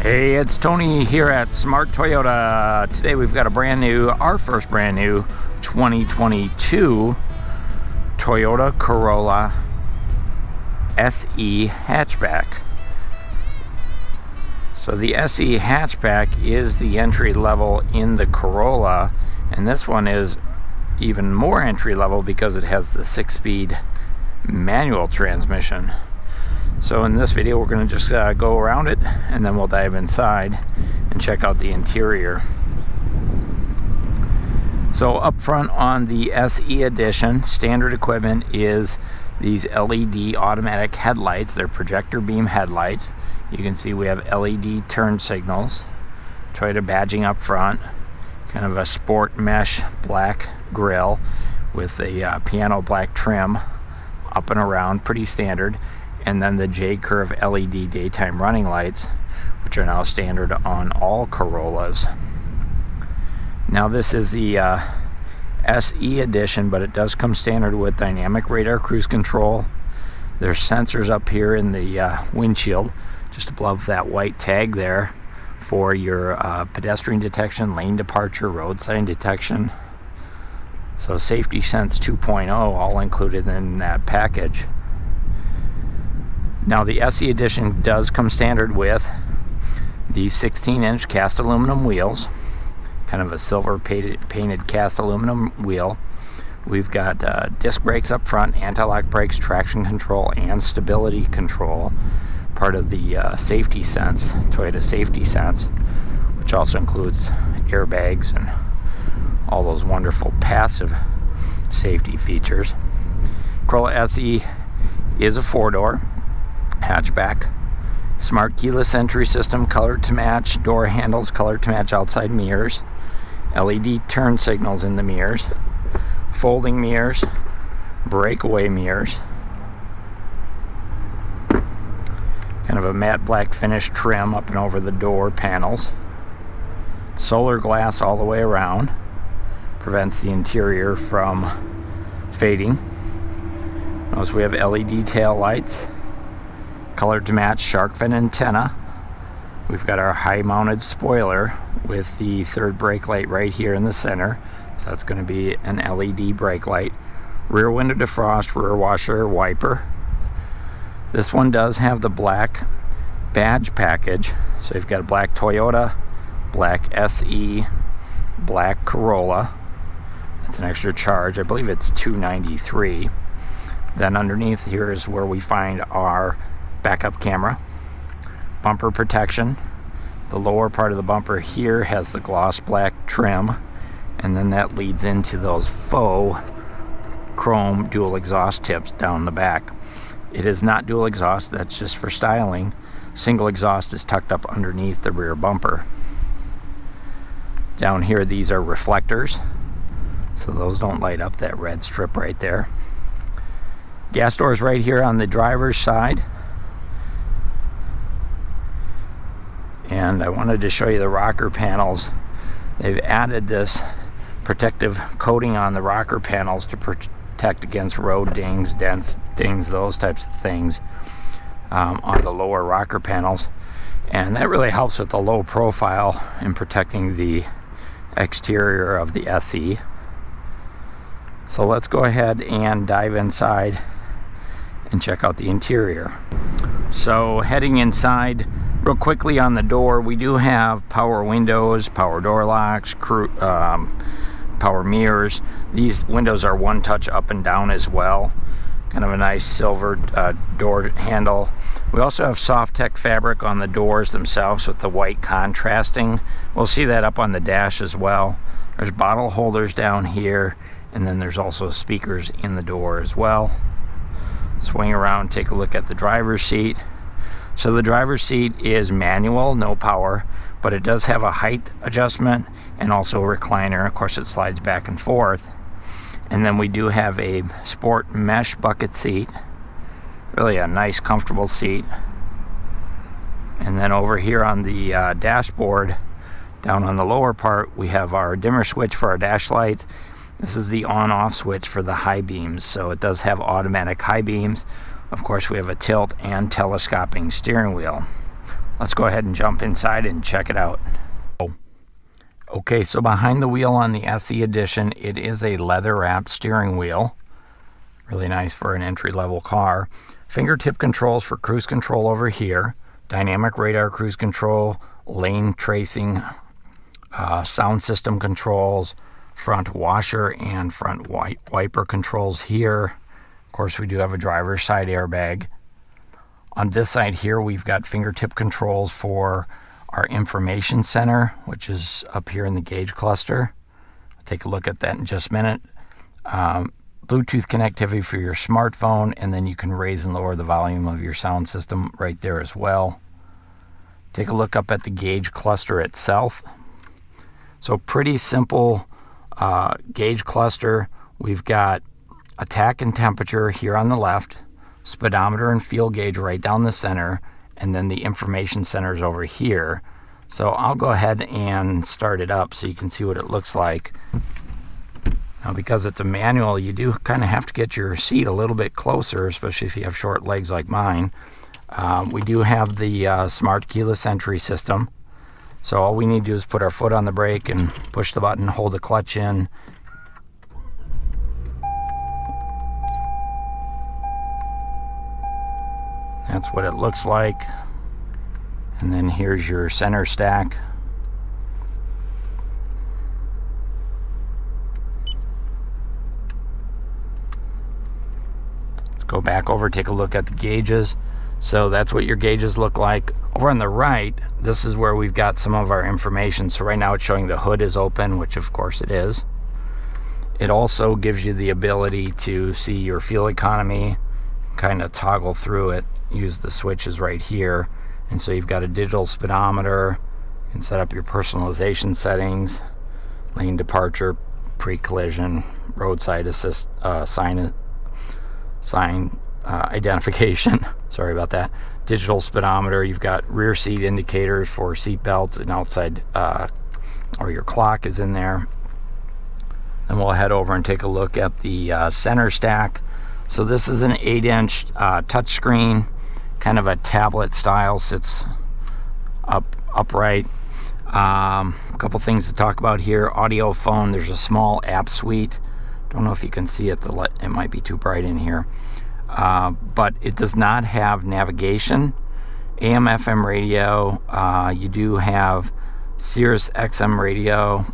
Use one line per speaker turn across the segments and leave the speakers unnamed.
Hey, it's Tony here at Smart Toyota. Today we've got our first brand new 2022 Toyota Corolla SE Hatchback. So the SE Hatchback is the entry level in the Corolla, and this one is even more entry level because it has the 6-speed manual transmission. So in this video we're going to just go around it, and then we'll dive inside and check out the interior. So up front on the SE Edition, standard equipment is these LED automatic headlights. They're projector beam headlights. You can see we have LED turn signals, Toyota badging up front, kind of a sport mesh black grille with a piano black trim up and around, pretty standard. And then the J-curve LED daytime running lights, which are now standard on all Corollas. Now this is the SE Edition, but it does come standard with dynamic radar cruise control. There's sensors up here in the windshield, just above that white tag there, for your pedestrian detection, lane departure, road sign detection. So Safety Sense 2.0 all included in that package. Now the SE Edition does come standard with these 16-inch cast aluminum wheels, kind of a silver painted cast aluminum wheel. We've got disc brakes up front, anti-lock brakes, traction control, and stability control, part of the Safety Sense, Toyota Safety Sense, which also includes airbags and all those wonderful passive safety features. Corolla SE is a 4-door hatchback, smart keyless entry system, colored to match door handles, colored to match outside mirrors, LED turn signals in the mirrors, folding mirrors, breakaway mirrors, kind of a matte black finish trim up and over the door panels, solar glass all the way around, prevents the interior from fading. Notice we have LED tail lights, colored to match shark fin antenna. We've got our high mounted spoiler with the third brake light right here in the center. So that's going to be an LED brake light. Rear window defrost, rear washer, wiper. This one does have the black badge package. So you've got a black Toyota, black SE, black Corolla. That's an extra charge. I believe it's $293. Then underneath here is where we find our backup camera, bumper protection. The lower part of the bumper here has the gloss black trim, and then that leads into those faux chrome dual exhaust tips down the back. It is not dual exhaust, that's just for styling. Single exhaust is tucked up underneath the rear bumper. Down here, these are reflectors, so those don't light up that red strip right there. Gas doors right here on the driver's side. And I wanted to show you the rocker panels. They've added this protective coating on the rocker panels to protect against road dings, dents, dings, those types of things on the lower rocker panels. And that really helps with the low profile in protecting the exterior of the SE. So let's go ahead and dive inside and check out the interior. So heading inside, real quickly on the door, we do have power windows, power door locks, power mirrors. These windows are one touch up and down as well. Kind of a nice silver door handle. We also have soft tech fabric on the doors themselves with the white contrasting. We'll see that up on the dash as well. There's bottle holders down here, and then there's also speakers in the door as well. Swing around, take a look at the driver's seat. So the driver's seat is manual, no power, but it does have a height adjustment and also a recliner. Of course, it slides back and forth. And then we do have a sport mesh bucket seat. Really a nice, comfortable seat. And then over here on the dashboard, down on the lower part, we have our dimmer switch for our dash lights. This is the on-off switch for the Highbeams, so it does have automatic Highbeams. Of course, we have a tilt and telescoping steering wheel. Let's go ahead and jump inside and check it out. Okay, so behind the wheel on the SE Edition, it is a leather-wrapped steering wheel. Really nice for an entry-level car. Fingertip controls for cruise control over here. Dynamic radar cruise control, lane tracing, sound system controls, front washer and front wiper controls here. Of course, we do have a driver's side airbag. On this side here, we've got fingertip controls for our information center, which is up here in the gauge cluster. I'll take a look at that in just a minute. Bluetooth connectivity for your smartphone, and then you can raise and lower the volume of your sound system right there as well. Take a look up at the gauge cluster itself. So pretty simple gauge cluster. We've got attack and temperature here on the left, speedometer and fuel gauge right down the center, and then the information center is over here. So I'll go ahead and start it up so you can see what it looks like. Now, because it's a manual, you do kind of have to get your seat a little bit closer, especially if you have short legs like mine. We do have the smart keyless entry system. So all we need to do is put our foot on the brake and push the button, hold the clutch in. That's what it looks like. And then here's your center stack. Go back over, take a look at the gauges. So that's what your gauges look like. Over on the right, this is where we've got some of our information. So right now it's showing the hood is open, which of course it is. It also gives you the ability to see your fuel economy, kind of toggle through it, use the switches right here. And so you've got a digital speedometer. You can set up your personalization settings, lane departure, pre-collision, roadside assist, sign identification. Sorry about that. Digital speedometer. You've got rear seat indicators for seat belts and outside, or your clock is in there. And we'll head over and take a look at the center stack. So this is an 8-inch touchscreen, kind of a tablet style, sits upright. A couple things to talk about here. Audio phone. There's a small app suite. Don't know if you can see it. It might be too bright in here. But it does not have navigation. AM, FM radio. You do have Sirius XM radio.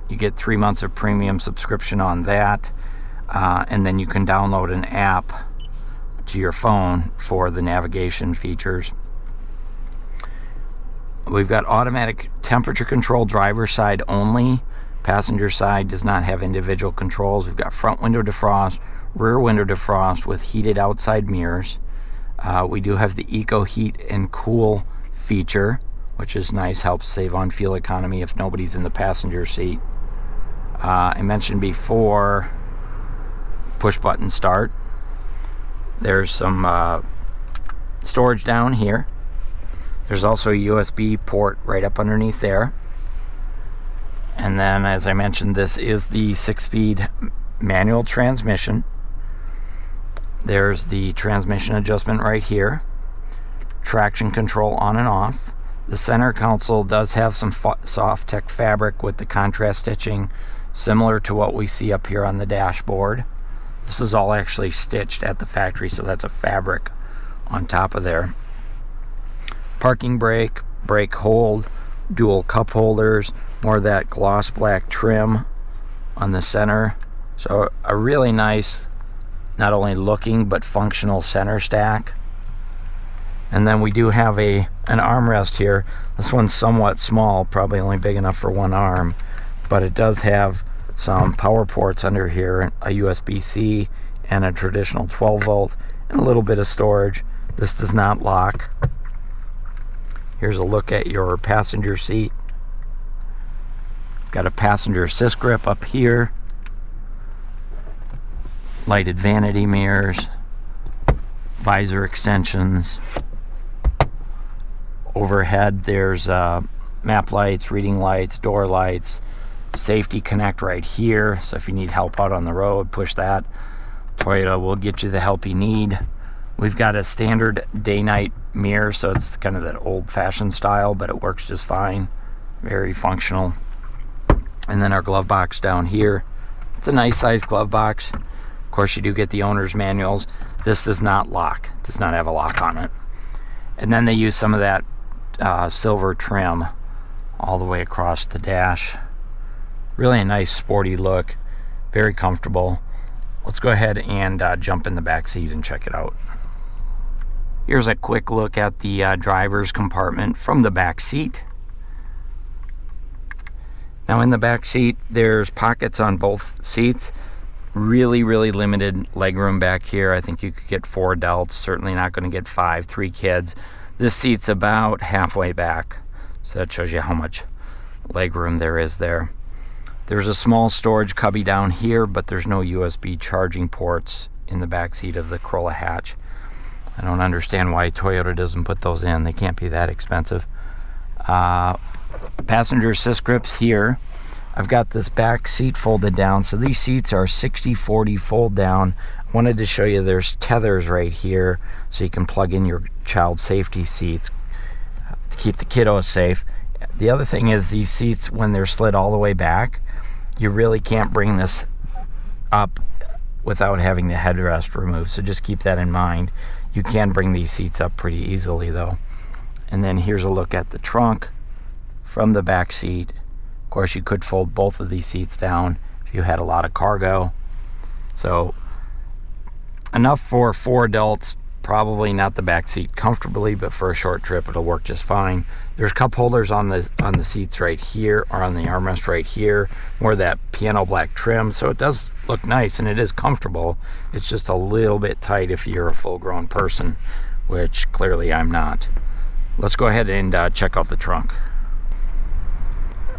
You get 3 months of premium subscription on that. And then you can download an app to your phone for the navigation features. We've got automatic temperature control, driver's side only. Passenger side does not have individual controls. We've got front window defrost, rear window defrost with heated outside mirrors. We do have the Eco Heat and Cool feature, which is nice, helps save on fuel economy if nobody's in the passenger seat. I mentioned before, push button start. There's some storage down here. There's also a USB port right up underneath there. And then, as I mentioned, this is the 6-speed manual transmission. There's the transmission adjustment right here. Traction control on and off. The center console does have some soft tech fabric with the contrast stitching, similar to what we see up here on the dashboard. This is all actually stitched at the factory, so that's a fabric on top of there. Parking brake, brake hold, dual cup holders, more of that gloss black trim on the center. So a really nice, not only looking but functional center stack. And then we do have an armrest here. This one's somewhat small, probably only big enough for one arm, but it does have some power ports under here, a USB-C and a traditional 12 volt, and a little bit of storage. This does not lock. Here's a look at your passenger seat. Got a passenger assist grip up here. Lighted vanity mirrors. Visor extensions. Overhead there's map lights, reading lights, door lights. Safety connect right here. So if you need help out on the road, push that. Toyota will get you the help you need. We've got a standard day-night mirror, so it's kind of that old-fashioned style, but it works just fine. Very functional. And then our glove box down here. It's a nice sized glove box. Of course, you do get the owner's manuals. This does not lock, does not have a lock on it. And then they use some of that silver trim all the way across the dash. Really a nice sporty look, very comfortable. Let's go ahead and jump in the back seat and check it out. Here's a quick look at the driver's compartment from the back seat. Now in the back seat, there's pockets on both seats. Really limited legroom back here. I think you could get 4 adults, certainly not going to get 5, 3 kids. This seat's about halfway back, so that shows you how much legroom there is there. There's a small storage cubby down here, but there's no USB charging ports in the back seat of the Corolla Hatch. I don't understand why Toyota doesn't put those in. They can't be that expensive. Passenger assist grips here. I've got this back seat folded down, so these seats are 60/40 fold down. I wanted to show you there's tethers right here, so you can plug in your child safety seats to keep the kiddos safe. The other thing is these seats, when they're slid all the way back, you really can't bring this up without having the headrest removed, so just keep that in mind. You can bring these seats up pretty easily though. And then here's a look at the trunk from the back seat. Of course, you could fold both of these seats down if you had a lot of cargo. So enough for 4 adults, probably not the back seat comfortably, but for a short trip it'll work just fine. There's cup holders on the seats right here, or on the armrest right here, more of that piano black trim, so it does look nice and it is comfortable. It's just a little bit tight if you're a full-grown person, which clearly I'm not. Let's go ahead and check out the trunk.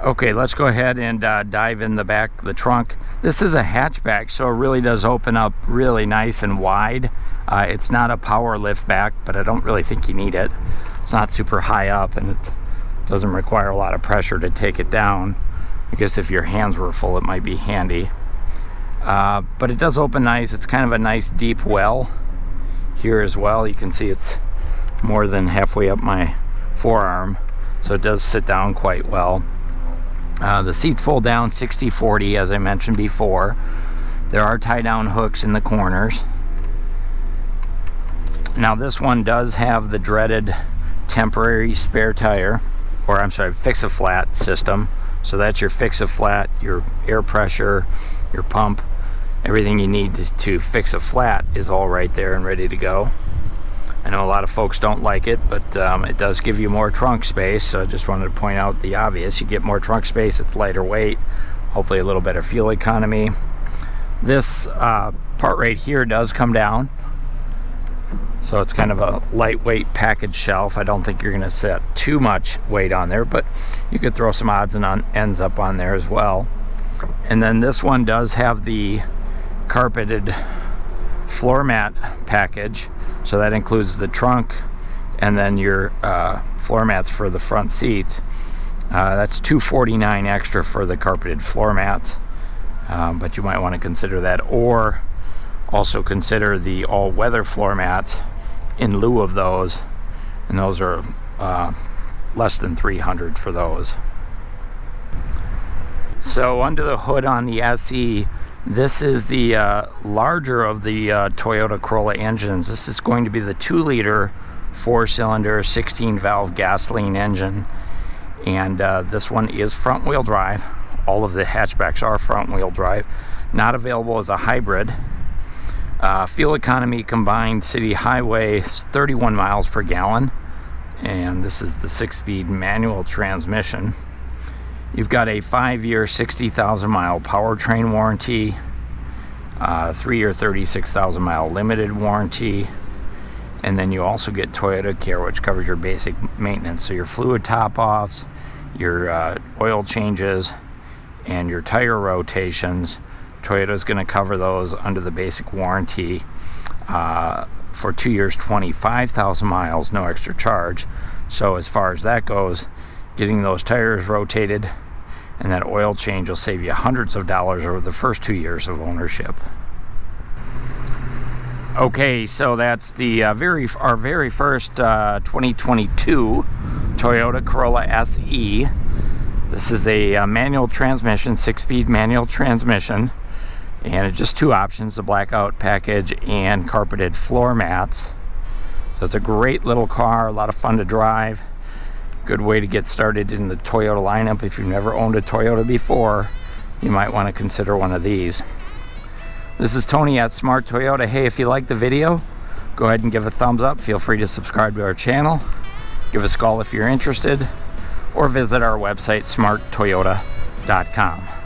Okay, let's go ahead and dive in the back of the trunk. This is a hatchback, so it really does open up really nice and wide. It's not a power lift back, but I don't really think you need it. It's not super high up, and it doesn't require a lot of pressure to take it down. I guess if your hands were full, it might be handy. But it does open nice. It's kind of a nice deep well here as well. You can see it's more than halfway up my forearm, so it does sit down quite well. The seats fold down 60/40, as I mentioned before. There are tie-down hooks in the corners. Now this one does have the dreaded temporary spare tire, or I'm sorry, fix-a-flat system. So that's your fix-a-flat, your air pressure, your pump, everything you need to fix a flat is all right there and ready to go. I know a lot of folks don't like it, but it does give you more trunk space, so I just wanted to point out the obvious. You get more trunk space, it's lighter weight, hopefully a little better fuel economy. This part right here does come down, so it's kind of a lightweight package shelf. I don't think you're going to set too much weight on there, but you could throw some odds and ends up on there as well. And then this one does have the carpeted floor mat package, so that includes the trunk and then your floor mats for the front seats. That's $249 extra for the carpeted floor mats, but you might want to consider that, or also consider the all-weather floor mats in lieu of those, and those are less than $300 for those. So under the hood on the SE, this is the larger of the Toyota Corolla engines. This is going to be the 2-liter 4-cylinder 16-valve gasoline engine, and this one is front-wheel drive. All of the hatchbacks are front-wheel drive. Not available as a hybrid. Fuel economy combined city highway 31 miles per gallon, and this is the 6-speed manual transmission. You've got a 5-year 60,000 mile powertrain warranty, 3-year 36,000 mile limited warranty, and then you also get Toyota Care, which covers your basic maintenance, so your fluid top-offs, your oil changes, and your tire rotations. Toyota's going to cover those under the basic warranty for 2 years, 25,000 miles, no extra charge. So as far as that goes, getting those tires rotated and that oil change will save you hundreds of dollars over the first 2 years of ownership. Okay, so that's the our very first 2022 Toyota Corolla SE. This is a manual transmission, 6-speed manual transmission, and just two options: the Blackout Package and carpeted floor mats. So it's a great little car, a lot of fun to drive. Good way to get started in the Toyota lineup. If you've never owned a Toyota before, you might want to consider one of these. This is Tony at Smart Toyota. Hey, if you like the video, go ahead and give a thumbs up. Feel free to subscribe to our channel. Give us a call if you're interested, or visit our website, smarttoyota.com.